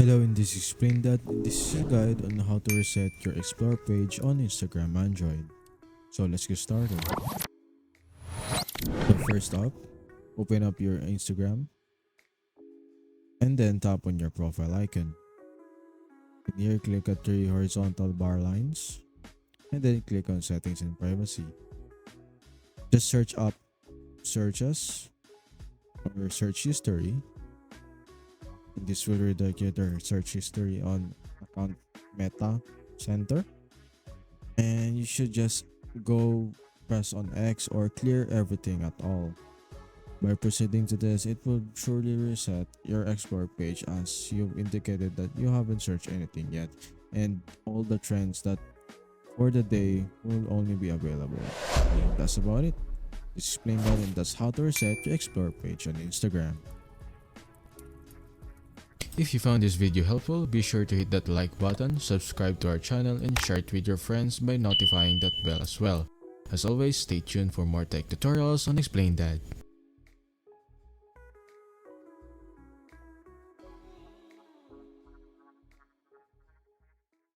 Hello, in this explain that this is a guide on how to reset your explore page on Instagram Android. So let's get started. So first up, open up your Instagram and then tap on your profile icon. And here click at three horizontal bar lines and then click on settings and privacy. Just search up searches or search history. This will redirect your search history on account Meta Center. And you should just go press on X or clear everything at all. By proceeding to this, it will surely reset your explore page as you've indicated that you haven't searched anything yet, and all the trends that for the day will only be available. And that's about it. Explain that, and that's how to reset your explore page on Instagram. If you found this video helpful, be sure to hit that like button, subscribe to our channel, and share it with your friends by notifying that bell as well. As always, stay tuned for more tech tutorials on Explain That.